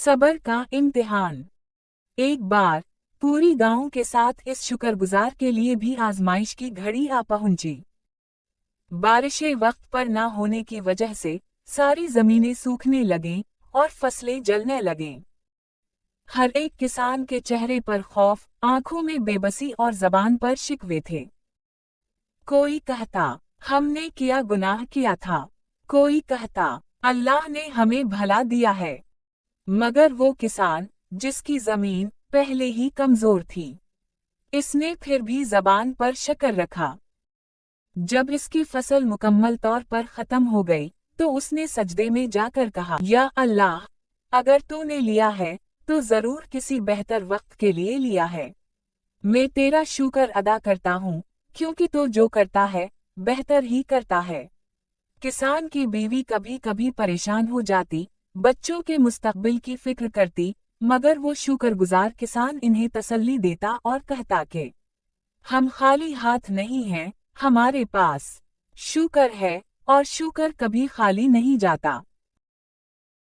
सब्र का इम्तिहान। एक बार पूरी गांव के साथ इस शुक्रगुजार के लिए भी आजमाइश की घड़ी आ पहुंची। बारिशें वक्त पर न होने की वजह से सारी जमीनें सूखने लगीं और फसलें जलने लगीं। हर एक किसान के चेहरे पर खौफ, आंखों में बेबसी और जबान पर शिकवे थे। कोई कहता, हमने किया गुनाह किया था। कोई कहता, अल्लाह ने हमें भला दिया है। मगर वो किसान, जिसकी जमीन पहले ही कमजोर थी, इसने फिर भी जबान पर शक्र रखा। जब इसकी फसल मुकम्मल तौर पर खत्म हो गई, तो उसने सजदे में जाकर कहा, या अल्लाह, अगर तूने लिया है तो जरूर किसी बेहतर वक्त के लिए लिया है। मैं तेरा शुक्र अदा करता हूँ, क्योंकि तो जो करता है बेहतर ही करता है। किसान की बीवी कभी कभी परेशान हो जाती, बच्चों के मुस्तकबिल की फिक्र करती, मगर वो शुक्रगुजार किसान इन्हें तसल्ली देता और कहता कि हम खाली हाथ नहीं हैं, हमारे पास शुक्र है और शुक्र कभी खाली नहीं जाता।